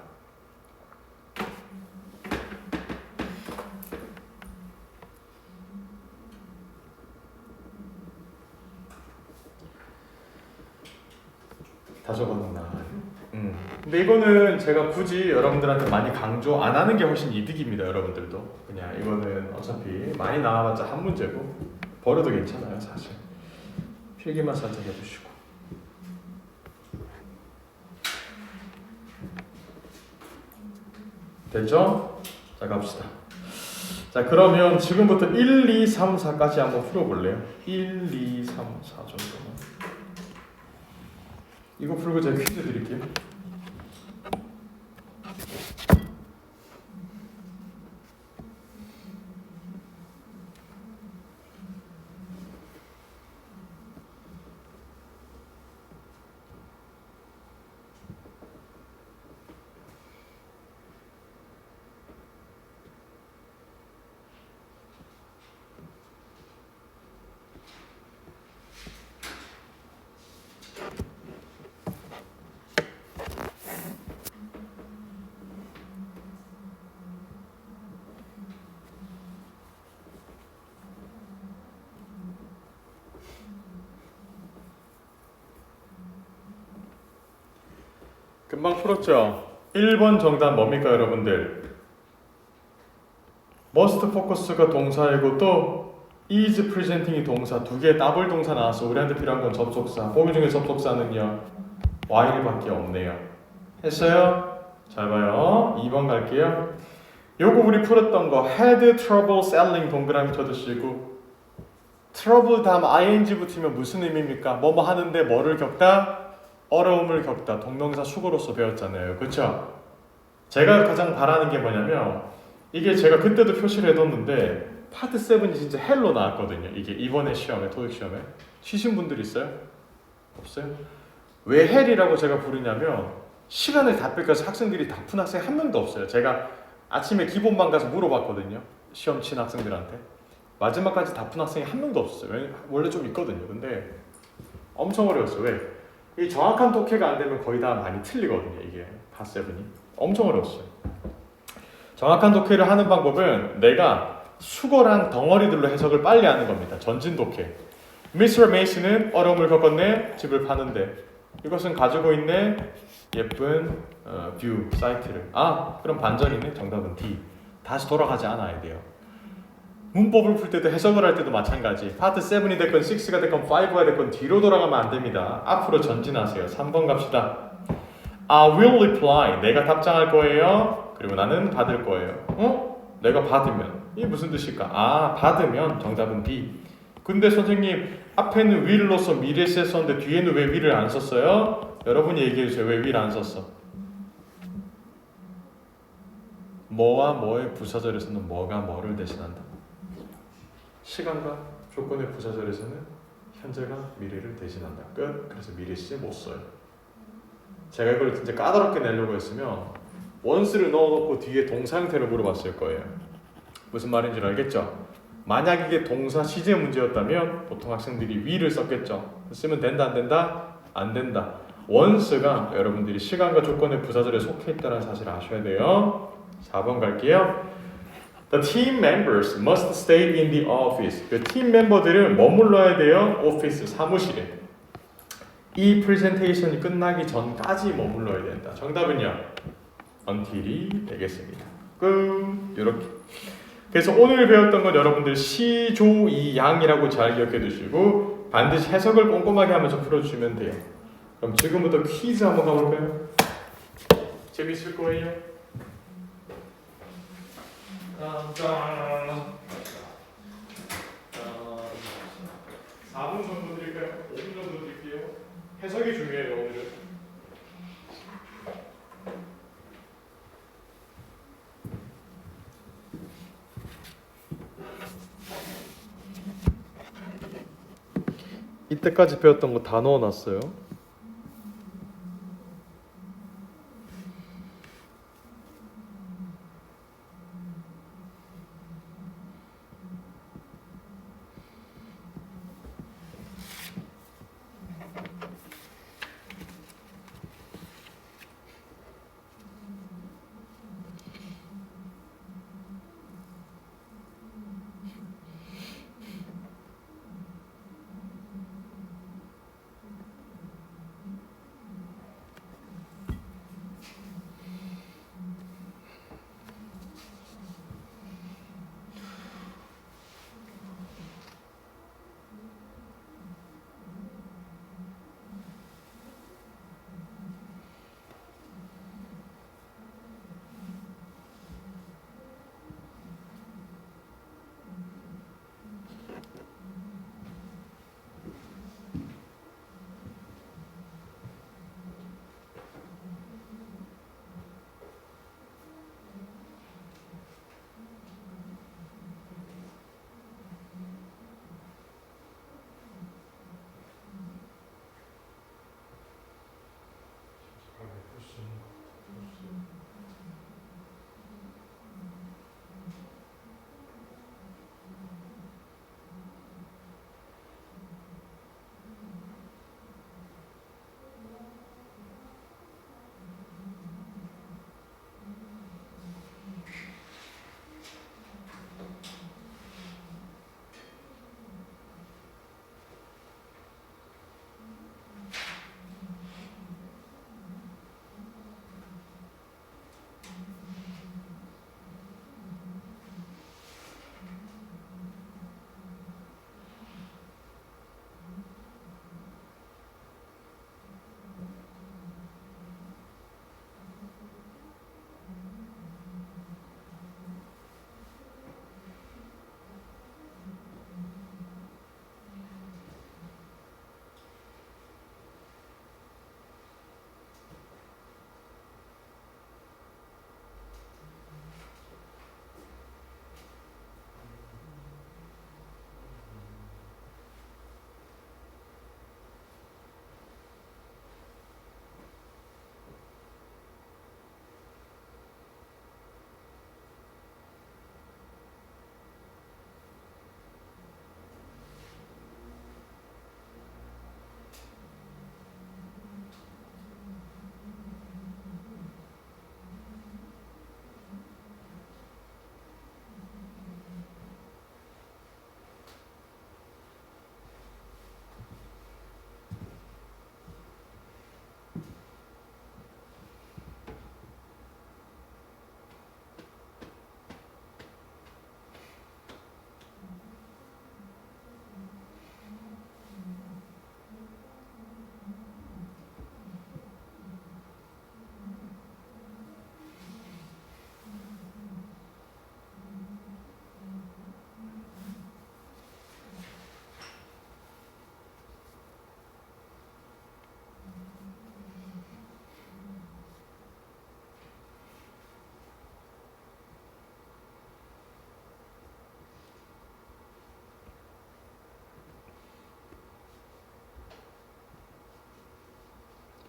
다 적어놨나? 근데 이거는 제가 굳이 여러분들한테 많이 강조 안 하는 게 훨씬 이득입니다. 여러분들도 그냥 이거는 어차피 많이 나와봤자 한 문제고 버려도 괜찮아요. 사실 필기만 살짝 해주시고 됐죠? 자 갑시다. 자 그러면 지금부터 1, 2, 3, 4까지 한번 풀어볼래요? 1, 2, 3, 4 정도만 이거 풀고 제가 퀴즈 드릴게요. 금방 풀었죠? 1번 정답 뭡니까 여러분들? must focus가 동사이고 또 is presenting이 동사 두 개의 더블 동사 나와서 우리한테 필요한 건 접속사 보기 중에 접속사는요 while밖에 없네요. 했어요? 잘 봐요. 2번 갈게요. 요거 우리 풀었던 거 had trouble selling 동그라미 쳐주시고 trouble 다음 ing 붙으면 무슨 의미입니까? 뭐뭐 하는데 뭐를 겪다? 어려움을 겪다. 동명사 수거로서 배웠잖아요. 그쵸? 제가 가장 바라는 게 뭐냐면 이게 제가 그때도 표시를 해뒀는데 파트 7이 진짜 헬로 나왔거든요. 이게 이번에 시험에 토익 시험에 치신 분들 있어요? 없어요? 왜 헬이라고 제가 부르냐면 시간을 다 뺏겨서 학생들이 다 푼 학생 한 명도 없어요. 제가 아침에 기본반 가서 물어봤거든요. 시험 친 학생들한테 마지막까지 다 푼 학생이 한 명도 없어요. 원래 좀 있거든요. 근데 엄청 어려웠어요. 왜? 이 정확한 독해가 안 되면 거의 다 많이 틀리거든요. 이게 파트 7이 엄청 어려웠어요. 정확한 독해를 하는 방법은 내가 수거랑 덩어리들로 해석을 빨리 하는 겁니다. 전진 독해. Mr. Mason은 어려움을 겪었네. 집을 파는데 이것은 가지고 있네. 예쁜 뷰 사이트를. 아, 그럼 반전이네. 정답은 D. 다시 돌아가지 않아야 돼요. 문법을 풀 때도 해석을 할 때도 마찬가지. 파트 7이 됐건 6가 됐건 5가 됐건 뒤로 돌아가면 안 됩니다. 앞으로 전진하세요. 3번 갑시다. I will reply. 내가 답장할 거예요. 그리고 나는 받을 거예요. 내가 받으면 이게 무슨 뜻일까? 아, 받으면 정답은 B. 근데 선생님 앞에는 will로서 미래시에 썼는데 뒤에는 왜 will을 안 썼어요? 여러분이 얘기해주세요. 왜 will 안 썼어? 뭐와 뭐의 부사절에서는 뭐가 뭐를 대신한다? 시간과 조건의 부사절에서는 현재가 미래를 대신한다. 끝. 그래서 미래시에 못 써요. 제가 이걸 진짜 까다롭게 내려고 했으면 once를 넣어놓고 뒤에 동사 형태를 물어봤을 거예요. 무슨 말인지 알겠죠? 만약 이게 동사 시제 문제였다면 보통 학생들이 will을 썼겠죠. 쓰면 된다 안 된다? 안 된다. once가 여러분들이 시간과 조건의 부사절에 속해 있다는 사실을 아셔야 돼요. 4번 갈게요. The team members must stay in the office. 그 팀 멤버들은 머물러야 돼요. 오피스, 사무실에. 이 프레젠테이션이 끝나기 전까지 머물러야 된다. 정답은요? until이 되겠습니다. 끝. 이렇게. 그래서 오늘 배웠던 건 여러분들 시, 조, 이, 양이라고 잘 기억해 두시고 반드시 해석을 꼼꼼하게 하면서 풀어주시면 돼요. 그럼 지금부터 퀴즈 한번 가볼까요? 재밌을 거예요. 짠. 4분 정도 드릴까요? 5분 정도 드릴게요. 해석이 중요해요, 오늘은. 이때까지 배웠던 거 다 넣어놨어요.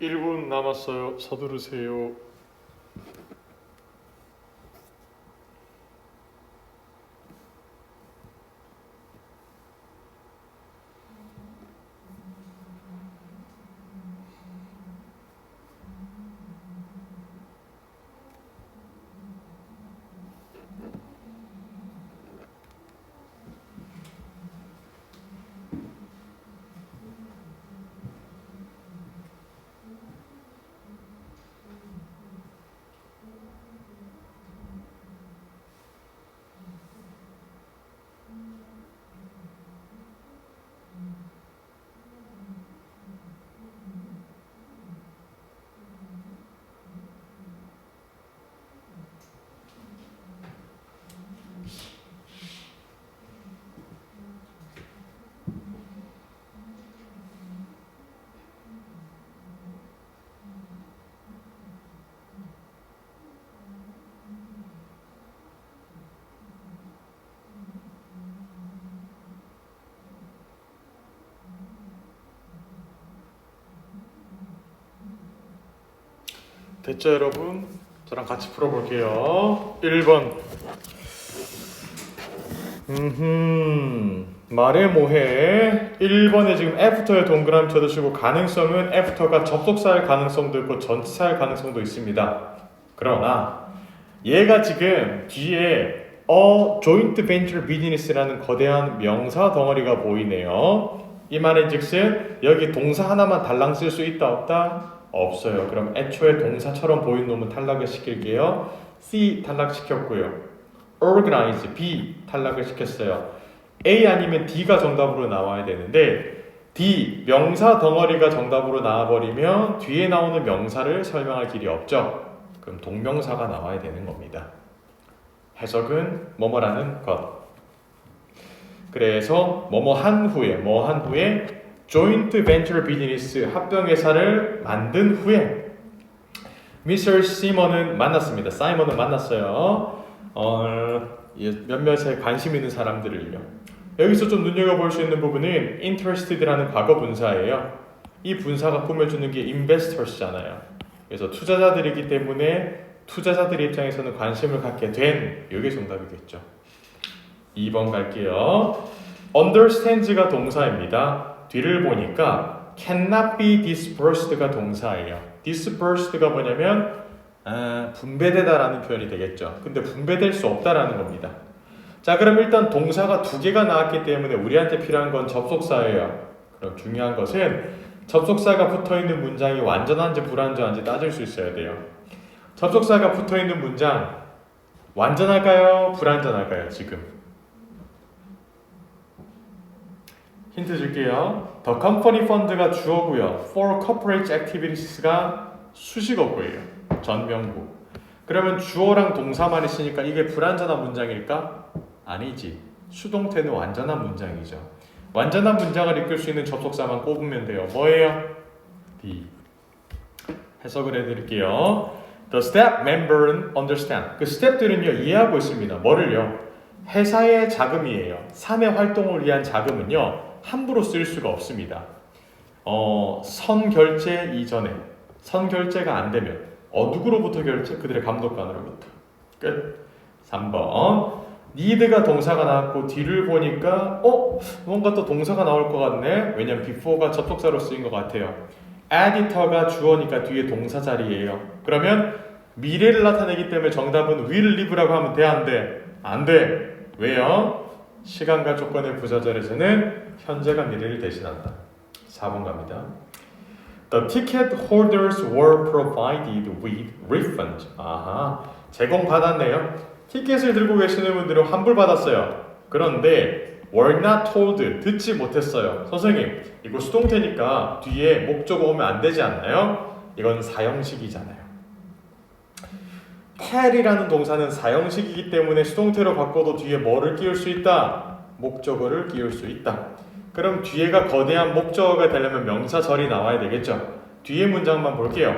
1분 남았어요. 서두르세요. 됐죠 여러분? 저랑 같이 풀어볼게요. 1번 말해 뭐해. 1번에 지금 애프터에 동그라미 쳐두시고 가능성은 애프터가 접속사일 가능성도 있고 전치사일 가능성도 있습니다. 그러나 얘가 지금 뒤에 joint venture business라는 거대한 명사 덩어리가 보이네요. 이 말은 즉슨 여기 동사 하나만 달랑 쓸 수 있다 없다? 없어요. 그럼 애초에 동사처럼 보이는 놈은 탈락을 시킬게요. C 탈락시켰고요. organize B 탈락을 시켰어요. A 아니면 D가 정답으로 나와야 되는데 D 명사 덩어리가 정답으로 나와버리면 뒤에 나오는 명사를 설명할 길이 없죠. 그럼 동명사가 나와야 되는 겁니다. 해석은 뭐뭐라는 것. 그래서 뭐뭐 한 후에 joint venture business 합병회사를 만든 후에 Mr. Simon은 만났습니다. 사이먼은 만났어요. 몇몇에 관심 있는 사람들을요. 여기서 좀 눈여겨볼 수 있는 부분은 interested라는 과거 분사예요. 이 분사가 꾸며주는 게 investors잖아요. 그래서 투자자들이기 때문에 투자자들 입장에서는 관심을 갖게 된 이게 정답이겠죠. 2번 갈게요. understands가 동사입니다. 뒤를 보니까 cannot be dispersed가 동사예요. dispersed가 뭐냐면 분배되다라는 표현이 되겠죠. 근데 분배될 수 없다라는 겁니다. 자, 그럼 일단 동사가 두 개가 나왔기 때문에 우리한테 필요한 건 접속사예요. 그럼 중요한 것은 접속사가 붙어있는 문장이 완전한지 불완전한지 따질 수 있어야 돼요. 접속사가 붙어있는 문장 완전할까요? 불완전할까요? 지금 힌트 줄게요. The company fund가 주어고요. For corporate activities가 수식어고예요. 전명구. 그러면 주어랑 동사만 있으니까 이게 불완전한 문장일까? 아니지. 수동태는 완전한 문장이죠. 완전한 문장을 이끌 수 있는 접속사만 꼽으면 돼요. 뭐예요? D. 해석을 해드릴게요. The staff member는 understand. 그 스텝들은요 이해하고 있습니다. 뭐를요? 회사의 자금이에요. 사내 활동을 위한 자금은요 함부로 쓸 수가 없습니다. 선결제 이전에 선결제가 안 되면 누구로부터 결제? 그들의 감독관으로부터. 끝. 3번 need가 동사가 나왔고 뒤를 보니까 뭔가 또 동사가 나올 것 같네. 왜냐면 before가 접속사로 쓰인 것 같아요. editor가 주어니까 뒤에 동사 자리예요. 그러면 미래를 나타내기 때문에 정답은 will live라고 하면 돼? 안 돼? 안 돼. 왜요? 시간과 조건의 부사절에서는 현재가 미래를 대신한다. 4번 갑니다. The ticket holders were provided with refund. 아하, 제공받았네요. 티켓을 들고 계시는 분들은 환불받았어요. 그런데 were not told, 듣지 못했어요. 선생님, 이거 수동태니까 뒤에 목적어 오면 안 되지 않나요? 이건 사형식이잖아요. tell이라는 동사는 사형식이기 때문에 수동태로 바꿔도 뒤에 뭐를 끼울 수 있다? 목적어를 끼울 수 있다. 그럼 뒤에가 거대한 목적어가 되려면 명사절이 나와야 되겠죠. 뒤에 문장만 볼게요.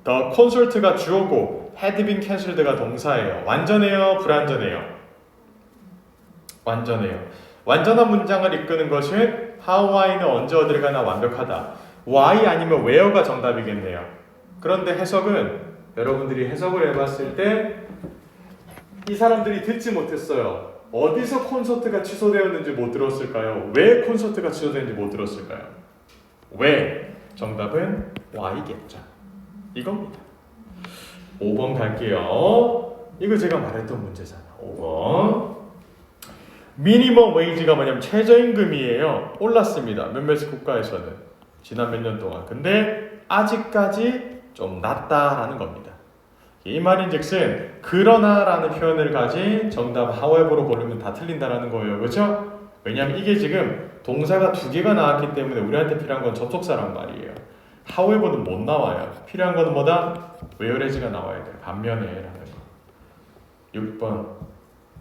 The concert가 주어고 had been canceled가 동사예요. 완전해요? 불완전해요? 완전해요. 완전한 문장을 이끄는 것은 how, why는 언제 어딜 가나 완벽하다. why 아니면 where가 정답이겠네요. 그런데 해석은 여러분들이 해석을 해봤을 때 이 사람들이 듣지 못했어요. 어디서 콘서트가 취소되었는지 못 들었을까요? 왜 콘서트가 취소되는지 못 들었을까요? 왜? 정답은 why겠죠. 이겁니다. 5번 갈게요. 이거 제가 말했던 문제잖아. 5번. 미니멈 웨이지가 뭐냐면 최저임금이에요. 올랐습니다. 몇몇 국가에서는 지난 몇 년 동안. 근데 아직까지 좀 낮다라는 겁니다. 이 말인즉슨 그러나라는 표현을 가진 정답 however로 고르면 다 틀린다라는 거예요. 그렇죠? 왜냐하면 이게 지금 동사가 2개가 나왔기 때문에 우리한테 필요한 건 접속사란 말이에요. however는 못 나와요. 필요한 거는 뭐다? whereas가 나와야 돼요. 반면에 라는 거. 6번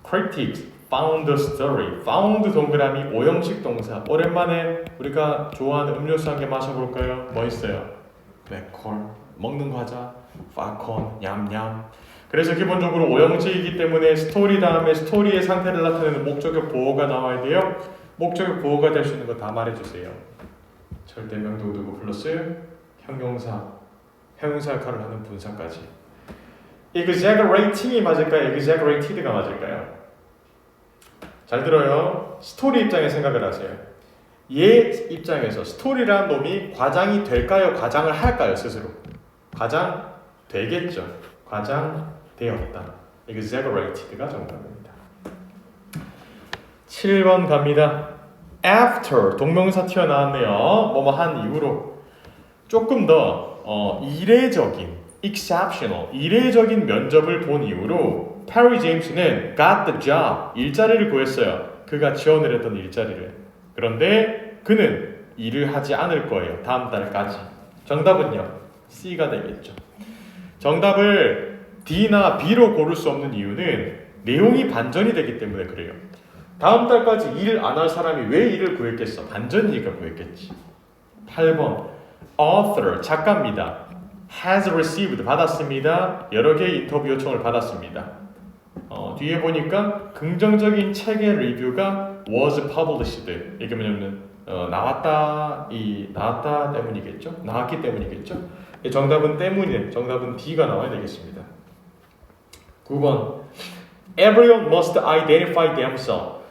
critics found the story. found 동그라미 오형식 동사. 오랜만에 우리가 좋아하는 음료수 한 개 마셔볼까요? 뭐 있어요? 블랙콜 먹는 과자, 파콘, 냠냠. 그래서 기본적으로 오형식이기 때문에 스토리 다음에 스토리의 상태를 나타내는 목적격 보호가 나와야 돼요. 목적격 보호가 될 수 있는 거 다 말해주세요. 절대 명동두부 플러스 형용사, 형용사 역할을 하는 분사까지. exaggerating이 맞을까요? exaggerated가 맞을까요? 잘 들어요. 스토리 입장에 생각을 하세요. 얘 입장에서 스토리라는 놈이 과장이 될까요? 과장을 할까요? 스스로? 과장 되겠죠. 과장 되었다. exaggerated가 정답입니다. 7번 갑니다. after 동명사 튀어나왔네요. 뭐뭐 한 이후로 조금 더 이례적인 exceptional 이례적인 면접을 본 이후로 페리 제임스는 got the job 일자리를 구했어요. 그가 지원을 했던 일자리를. 그런데 그는 일을 하지 않을 거예요. 다음 달까지. 정답은요. C가 되겠죠. 정답을 D나 B로 고를 수 없는 이유는 내용이 반전이 되기 때문에 그래요. 다음 달까지 일 안 할 사람이 왜 일을 구했겠어? 반전이니까 구했겠지. 8번 author 작가입니다. has received 받았습니다. 여러 개의 인터뷰 요청을 받았습니다. 뒤에 보니까 긍정적인 책의 리뷰가 was published. 이게 뭐냐면 나왔다 때문이겠죠. 나왔기 때문이겠죠. 정답은 때문이네. 정답은 D가 나와야 되겠습니다. 9번 Everyone must identify themselves.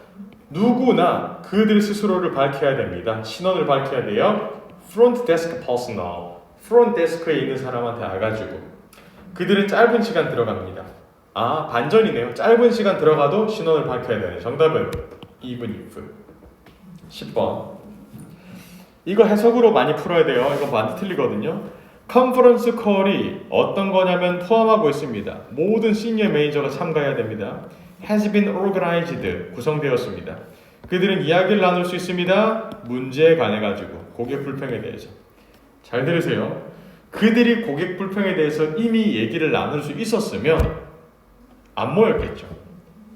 누구나 그들 스스로를 밝혀야 됩니다. 신원을 밝혀야 돼요. Front desk personnel. 프론트 데스크에 있는 사람한테 와가지고 그들은 짧은 시간 들어갑니다. 아 반전이네요. 짧은 시간 들어가도 신원을 밝혀야 되네. 정답은 even if. 10번 이거 해석으로 많이 풀어야 돼요. 이거 많이 틀리거든요. 컨퍼런스 콜이 어떤 거냐면 포함하고 있습니다. 모든 시니어 매니저가 참가해야 됩니다. has been organized 구성되었습니다. 그들은 이야기를 나눌 수 있습니다. 문제에 관해 가지고 고객 불평에 대해서. 잘 들으세요. 그들이 고객 불평에 대해서 이미 얘기를 나눌 수 있었으면 안 모였겠죠.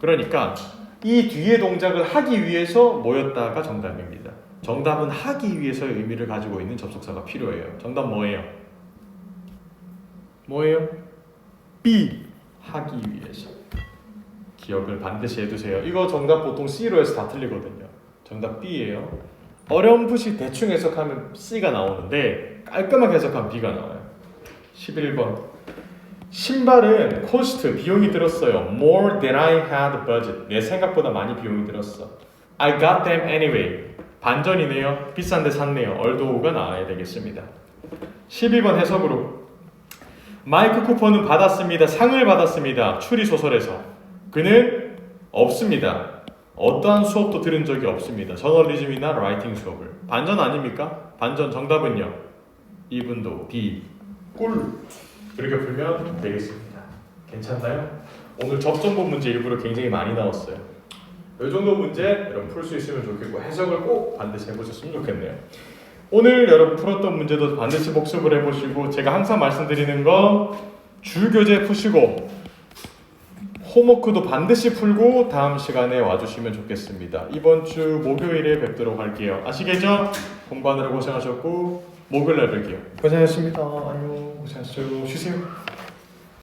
그러니까 이 뒤에 동작을 하기 위해서 모였다가 정답입니다. 정답은 하기 위해서의 의미를 가지고 있는 접속사가 필요해요. 정답 뭐예요? 뭐예요? B. 하기 위해서. 기억을 반드시 해두세요. 이거 정답 보통 C로 해서 다 틀리거든요. 정답 B예요. 어렴풋이 대충 해석하면 C가 나오는데 깔끔하게 해석하면 B가 나와요. 11번 신발은 코스트 비용이 들었어요. More than I had budget. 내 생각보다 많이 비용이 들었어. I got them anyway. 반전이네요. 비싼데 샀네요. 얼도우가 나와야 되겠습니다. 12번 해석으로 마이크 쿠퍼는 받았습니다. 상을 받았습니다. 추리소설에서. 그는 없습니다. 어떠한 수업도 들은 적이 없습니다. 저널리즘이나 라이팅 수업을. 반전 아닙니까? 반전 정답은요. 이분도 B. 꿀. 그렇게 풀면 되겠습니다. 괜찮나요? 오늘 접전본 문제 일부러 굉장히 많이 나왔어요. 이 정도 문제 여러분 풀 수 있으면 좋겠고 해석을 꼭 반드시 해보셨으면 좋겠네요. 오늘 여러분 풀었던 문제도 반드시 복습을 해보시고 제가 항상 말씀드리는 거 주교재 푸시고 홈워크도 반드시 풀고 다음 시간에 와주시면 좋겠습니다. 이번 주 목요일에 뵙도록 할게요. 아시겠죠? 공부하느라 고생하셨고 목요일날 뵐게요. 고생하셨습니다. 안녕. 고생하셨어요. 쉬세요.